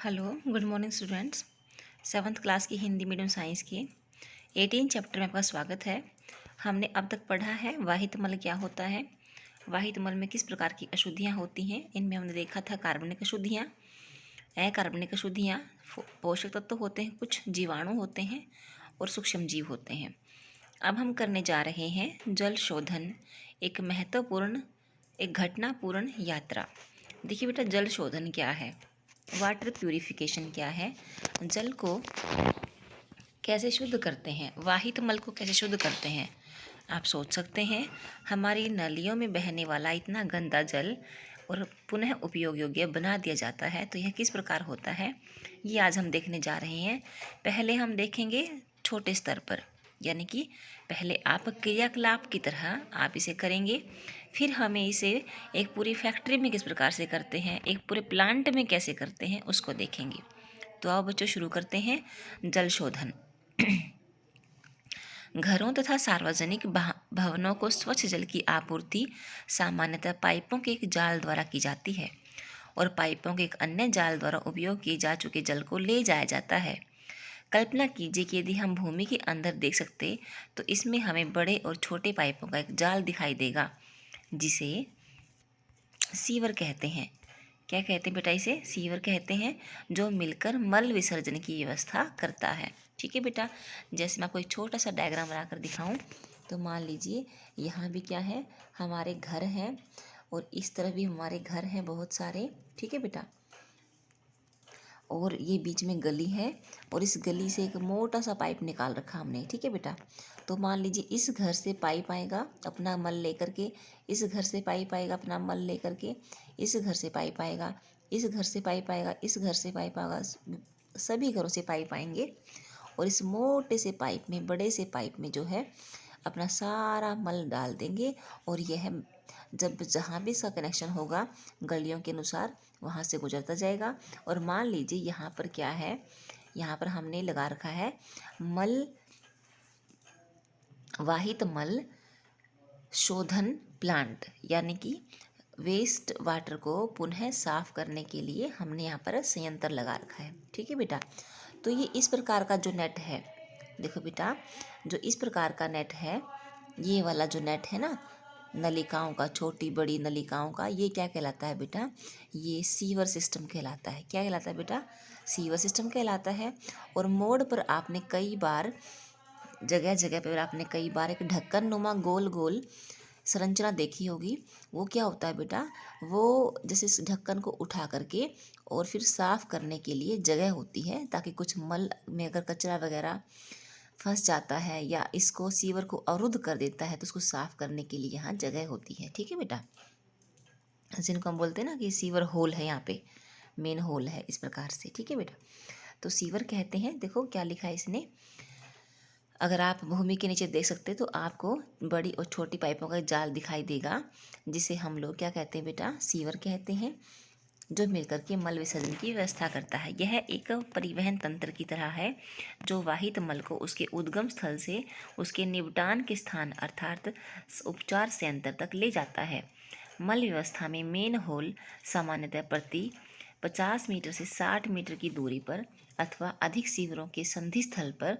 Hello good morning students. Seventh class की Hindi medium science की 18 chapter में आपका स्वागत है। हमने अब तक पढ़ा है वाहित मल क्या होता है, वाहित मल में किस प्रकार की अशुद्धियाँ होती हैं। इनमें हमने देखा था कार्बनिक अशुद्धियाँ, अकार्बनिक अशुद्धियाँ, पोषक तत्व होते हैं, कुछ जीवाणु होते हैं और सूक्ष्म जीव होते हैं। अब हम करने जा रहे हैं जल शोधन, एक महत्वपूर्ण, एक घटनापूर्ण यात्रा। देखिए बेटा, जल शोधन क्या है, वाटर प्यूरिफिकेशन क्या है, जल को कैसे शुद्ध करते हैं, वाहित मल को कैसे शुद्ध करते हैं। आप सोच सकते हैं हमारी नलियों में बहने वाला इतना गंदा जल और पुनः उपयोग योग्य बना दिया जाता है, तो यह किस प्रकार होता है, ये आज हम देखने जा रहे हैं। पहले हम देखेंगे छोटे स्तर पर, यानी कि पहले आप क्रियाकलाप की तरह आप इसे करेंगे, फिर हमें इसे एक पूरी फैक्ट्री में किस प्रकार से करते हैं, एक पूरे प्लांट में कैसे करते हैं, उसको देखेंगे। तो आओ बच्चों, शुरू करते हैं जल शोधन। घरों तथा सार्वजनिक भवनों को स्वच्छ जल की आपूर्ति सामान्यतः पाइपों के एक जाल द्वारा की जाती है और पाइपों के एक अन्य जाल द्वारा उपयोग किए जा चुके जल को ले जाया जाता है। कल्पना कीजिए कि यदि हम भूमि के अंदर देख सकते तो इसमें हमें बड़े और छोटे पाइपों का एक जाल दिखाई देगा, जिसे सीवर कहते हैं। क्या कहते हैं बेटा, इसे सीवर कहते हैं, जो मिलकर मल विसर्जन की व्यवस्था करता है। ठीक है बेटा, जैसे मैं आपको एक छोटा सा डायग्राम बनाकर दिखाऊं, तो मान लीजिए यहाँ भी क्या है, हमारे घर हैं और इस तरफ भी हमारे घर हैं बहुत सारे। ठीक है बेटा, और ये बीच में गली है और इस गली से एक मोटा सा पाइप निकाल रखा हमने। ठीक है बेटा, तो मान लीजिए इस घर से पाइप आएगा अपना मल लेकर के, इस घर से पाइप आएगा अपना मल लेकर के, इस घर से पाइप आएगा, इस घर से पाइप आएगा, इस घर से पाइप आएगा, सभी घरों से पाइप आएंगे और इस मोटे से पाइप में, बड़े से पाइप में जो है अपना सारा मल डाल देंगे और यह जब जहाँ भी इसका कनेक्शन होगा गलियों के अनुसार वहाँ से गुजरता जाएगा। और मान लीजिए यहाँ पर क्या है, यहाँ पर हमने लगा रखा है मल, वाहित मल शोधन प्लांट, यानी कि वेस्ट वाटर को पुनः साफ करने के लिए हमने यहाँ पर संयंत्र लगा रखा है। ठीक है बेटा, तो ये इस प्रकार का जो नेट है, देखो बेटा, जो इस प्रकार का नेट है, ये वाला जो नेट है ना नलिकाओं का, छोटी बड़ी नलिकाओं का, ये क्या कहलाता है बेटा, ये सीवर सिस्टम कहलाता है। क्या कहलाता है बेटा, सीवर सिस्टम कहलाता है। और मोड़ पर आपने कई बार, जगह जगह पर आपने कई बार एक ढक्कन नुमा गोल गोल संरचना देखी होगी। वो क्या होता है बेटा, वो जैसे इस ढक्कन को उठा करके और फिर साफ करने के लिए जगह होती है, ताकि कुछ मल में अगर कचरा वगैरह फंस जाता है या इसको सीवर को अवरुद्ध कर देता है तो उसको साफ करने के लिए यहाँ जगह होती है। ठीक है बेटा, जिनको हम बोलते हैं ना कि सीवर होल है, यहाँ पे मेन होल है, इस प्रकार से। ठीक है बेटा, तो सीवर कहते हैं। देखो क्या लिखा है इसने, अगर आप भूमि के नीचे देख सकते हैं तो आपको बड़ी और छोटी पाइपों का जाल दिखाई देगा, जिसे हम लोग क्या कहते हैं बेटा, सीवर कहते हैं, जो मिलकर के मल विसर्जन की व्यवस्था करता है। यह एक परिवहन तंत्र की तरह है जो वाहित मल को उसके उद्गम स्थल से उसके निपटान के स्थान अर्थात उपचार संयंत्र तक ले जाता है। मल व्यवस्था में मेन होल सामान्यतः प्रति 50 मीटर से 60 मीटर की दूरी पर अथवा अधिक सीवरों के संधि स्थल पर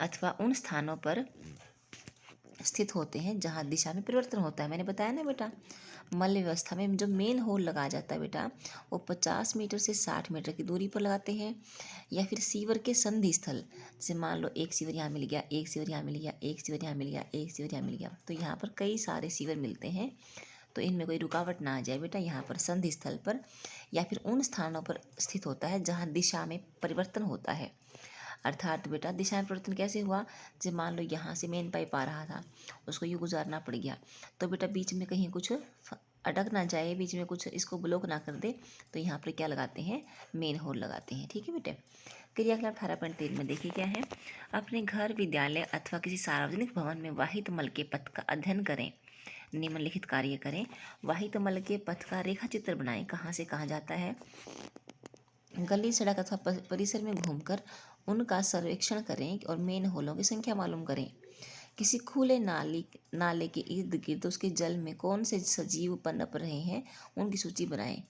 अथवा उन स्थानों पर स्थित होते हैं जहाँ दिशा में परिवर्तन होता है। मैंने बताया ना बेटा, मल व्यवस्था में जो मेन होल लगाया जाता है बेटा, वो 50 मीटर से 60 मीटर की दूरी पर लगाते हैं, या फिर सीवर के संधि स्थल, जैसे मान लो एक सीवर यहाँ मिल गया, एक सीवर यहाँ मिल गया, एक सीवर यहाँ मिल गया, एक सीवर यहाँ मिल गया, तो यहाँ पर कई सारे सीवर मिलते हैं, तो इनमें कोई रुकावट ना आ जाए बेटा, यहाँ पर संधि स्थल पर या फिर उन स्थानों पर स्थित होता है जहाँ दिशा में परिवर्तन होता है। अर्थात बेटा दिशा में परिवर्तन कैसे हुआ, जब मान लो यहाँ से मेन पाइप आ रहा था, उसको यूँ गुजारना पड़ गया, तो बेटा बीच में कहीं कुछ अटक ना जाए, बीच में कुछ इसको ब्लॉक ना कर दे, तो यहाँ पर क्या लगाते हैं, मेन होल लगाते हैं। ठीक है बेटे, क्रियाकलाप 18.3 में देखिए क्या है, अपने घर, विद्यालय अथवा किसी सार्वजनिक भवन में वाहित मल के पथ का अध्ययन करें, निम्नलिखित कार्य करें। वाहित मल के पथ का रेखा चित्र बनाएं, कहाँ से कहाँ जाता है। गली, सड़क अथवा परिसर में घूमकर उनका सर्वेक्षण करें और मेन होलों की संख्या मालूम करें। किसी खुले नाले के इर्द गिर्द उसके जल में कौन से सजीव पनप रहे हैं, उनकी सूची बनाएं।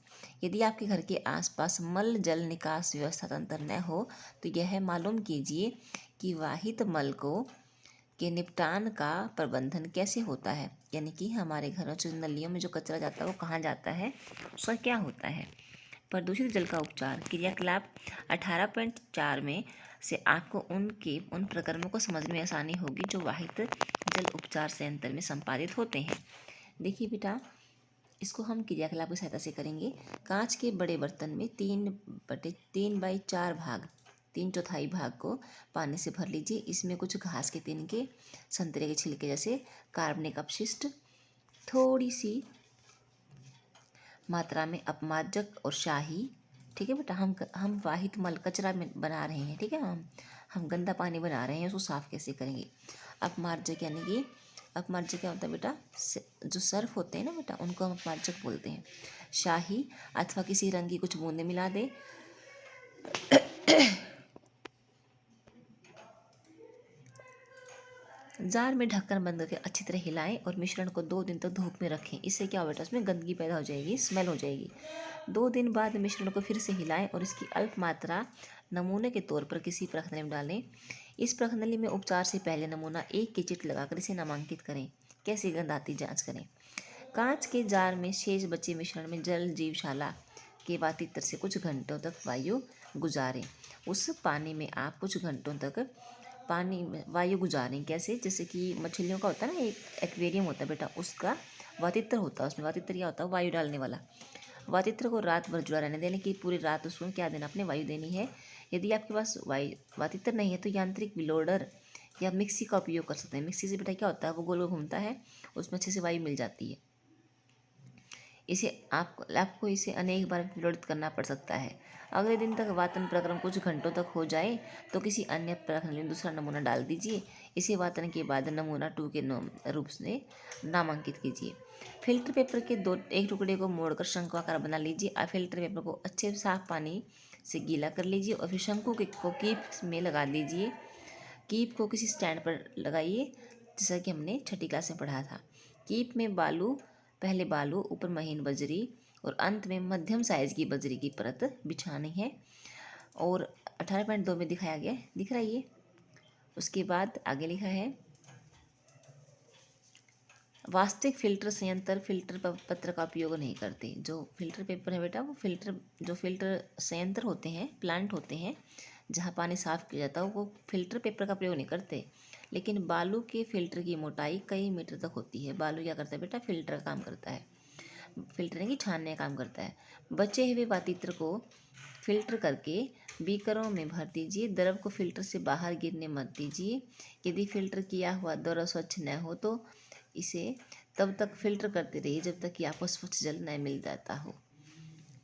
यदि आपके घर के आसपास मल जल निकास व्यवस्था तंत्र न हो तो यह मालूम कीजिए कि वाहित मल को के निपटान का प्रबंधन कैसे होता है, यानी कि हमारे घरों से नलियों में जो कचरा जाता है वो कहाँ जाता है, उसका क्या होता है। प्रदूषित जल का उपचार क्रियाकलाप 18.4 में से आपको उन प्रकरणों को समझने में आसानी होगी जो वाहित जल उपचार संयंत्र में संपादित होते हैं। देखिए बेटा, इसको हम क्रियाकलाप की सहायता से करेंगे। कांच के बड़े बर्तन में 3/4 भाग, 3/4 भाग को पानी से भर लीजिए। इसमें कुछ घास के तिनके, संतरे के छिलके जैसे कार्बनिक अपशिष्ट, थोड़ी सी मात्रा में अपमार्जक और शाही। ठीक है बेटा, हम वाहित मल कचरा में बना रहे हैं। ठीक है, हम गंदा पानी बना रहे हैं, उसको साफ कैसे करेंगे। अपमार्जक यानी कि अपमार्जक क्या होता है बेटा, जो सर्फ होते हैं ना बेटा, उनको हम अपमार्जक बोलते हैं। शाही अथवा किसी रंग की कुछ बूंदें मिला दे। जार में ढक्कन बंद करके अच्छी तरह हिलाएं और मिश्रण को 2 दिन तक धूप में रखें। इससे क्या हो बेटा, उसमें गंदगी पैदा हो जाएगी, स्मेल हो जाएगी। 2 दिन बाद मिश्रण को फिर से हिलाएं और इसकी अल्प मात्रा नमूने के तौर पर किसी प्रखंडली में डालें। इस प्रखंडली में उपचार से पहले नमूना 1 की चिट लगाकर इसे नामांकित करें। कैसी गंध आती जाँच करें। कांच के जार में शेष बचे मिश्रण में जल जीवशाला के वातित्र से कुछ घंटों तक वायु गुजारें। उस पानी में आप कुछ घंटों तक पानी में वायु गुजारें। कैसे, जैसे कि मछलियों का होता है ना, एक एक्वेरियम होता है बेटा, उसका वातित्र होता है, उसमें वातित्र क्या होता है, वायु डालने वाला। वातित्र को रात भर जुड़ा रहने देने की, पूरी रात उसको क्या देना, अपने वायु देनी है। यदि आपके पास वातित्र नहीं है तो यांत्रिक विलोडर या मिक्सी का उपयोग कर सकते हैं। मिक्सी से बेटा क्या होता है, वो गोल गोल घूमता है, उसमें अच्छे से वायु मिल जाती है। इसे आपको इसे अनेक बार विलोडित करना पड़ सकता है। अगले दिन तक वातन प्रक्रम कुछ घंटों तक हो जाए तो किसी अन्य प्रखंड में दूसरा नमूना डाल दीजिए। इसे वातन के बाद नमूना 2 के रूप से नामांकित कीजिए। फिल्टर पेपर के एक टुकड़े को मोड़कर शंक्वाकार बना लीजिए। आप फिल्टर पेपर को अच्छे साफ पानी से गीला कर लीजिए और फिर शंकु को कीप में लगा दीजिए। कीप को किसी स्टैंड पर लगाइए, जैसा कि हमने 6ठी क्लास में पढ़ा था। कीप में पहले बालू, ऊपर महीन बजरी और अंत में मध्यम साइज की बजरी की परत बिछानी है। और 18.2 में दिखाया गया, दिख रहा है ये। उसके बाद आगे लिखा है, वास्तविक फिल्टर संयंत्र फिल्टर पत्र का उपयोग नहीं करते। जो फिल्टर पेपर है बेटा, वो फिल्टर संयंत्र होते हैं, प्लांट होते हैं जहाँ पानी साफ किया जाता है, वो फिल्टर पेपर का प्रयोग नहीं करते। लेकिन बालू के फिल्टर की मोटाई कई मीटर तक होती है। बालू क्या करता है बेटा, फिल्टर का काम करता है, फिल्टरिंग की छानने का काम करता है। बचे हुए वातित्र को फिल्टर करके बीकरों में भर दीजिए। द्रव को फिल्टर से बाहर गिरने मत दीजिए। यदि फिल्टर किया हुआ द्रव स्वच्छ न हो तो इसे तब तक फिल्टर करते रहिए जब तक कि आपको स्वच्छ जल न मिल जाता हो।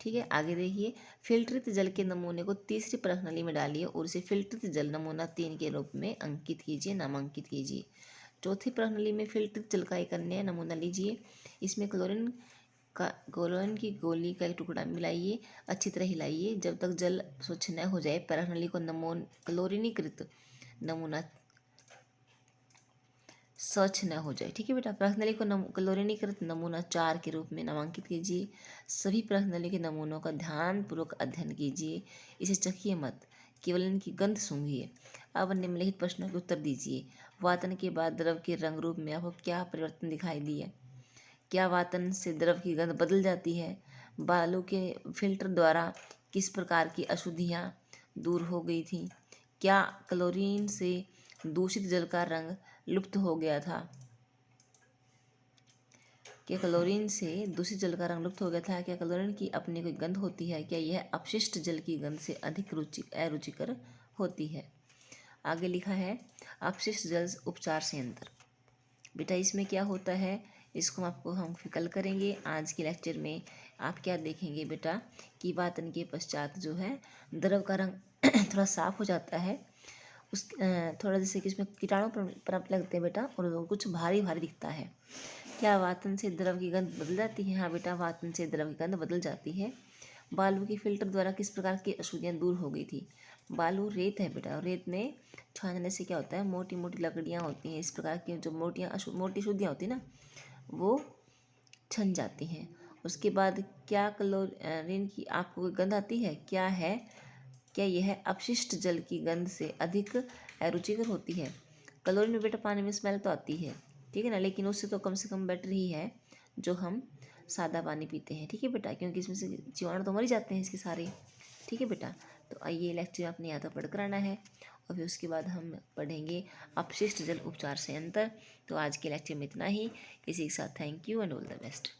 ठीक है, आगे देखिए। फिल्टरित जल के नमूने को तीसरी प्रणाली में डालिए और इसे फिल्टरित जल नमूना 3 के रूप में अंकित कीजिए, नामांकित कीजिए। चौथी प्रणाली में फिल्टरित जल का एक अन्य नमूना लीजिए। इसमें क्लोरीन की गोली का एक टुकड़ा मिलाइए, अच्छी तरह हिलाइए जब तक जल स्वच्छ न हो जाए। प्रणाली को क्लोरीनीकृत नमूना स्वच्छ न हो जाए। ठीक है बेटा, प्रश्नावली को क्लोरीनीकृत नमूना 4 के रूप में नामांकित कीजिए। सभी प्रश्नावली के नमूनों का ध्यानपूर्वक अध्ययन कीजिए, इसे चखिए मत, केवल इनकी गंध सूंघिए। अब निम्नलिखित प्रश्नों के उत्तर दीजिए। वातन के बाद द्रव के रंग रूप में आपको क्या परिवर्तन दिखाई दिए? क्या वातन से द्रव की गंध बदल जाती है? बालू के फिल्टर द्वारा किस प्रकार की अशुद्धियाँ दूर हो गई थी? क्या क्लोरीन से दूषित जल का रंग लुप्त हो गया था? क्या क्लोरीन से दूषित जल का रंग लुप्त हो गया था? क्या क्लोरीन की अपनी कोई गंध होती है? क्या यह अपशिष्ट जल की गंध से अधिक अरुचिकर होती है? आगे लिखा है, अपशिष्ट जल उपचार संयंत्र। बेटा इसमें क्या होता है, इसको हम कल करेंगे। आज के लेक्चर में आप क्या देखेंगे बेटा कि वातन के पश्चात जो है द्रव का रंग थोड़ा साफ हो जाता है। थोड़ा जैसे कि इसमें कीटाणु प्राप्त लगते हैं बेटा, और वो कुछ भारी भारी दिखता है। क्या वातन से द्रव की गंध बदल जाती है? हाँ बेटा, वातन से द्रव की गंध बदल जाती है। बालू के फिल्टर द्वारा किस प्रकार की अशुद्धियाँ दूर हो गई थी। बालू रेत है बेटा, और रेत में छानने से क्या होता है, मोटी मोटी लकड़ियाँ होती हैं, इस प्रकार की जो मोटी अशुद्धियाँ होती हैं ना, वो छन जाती हैं। उसके बाद क्या क्लोरीन की आपको कोई गंध आती है, क्या है, क्या यह अपशिष्ट जल की गंध से अधिक अरुचिकर होती है। क्लोरीन में बेटा पानी में स्मेल तो आती है, ठीक है ना, लेकिन उससे तो कम से कम बेटर ही है जो हम सादा पानी पीते हैं, ठीक है बेटा, क्योंकि इसमें से जीवाणु तो मर ही जाते हैं इसके सारे, ठीक है बेटा। तो आइए लेक्चर आपने यहाँ तक पढ़कर आना है, और फिर उसके बाद हम पढ़ेंगे अपशिष्ट जल उपचार संयंत्र। तो आज के लेक्चर में इतना ही। इसी के साथ thank you and all the best.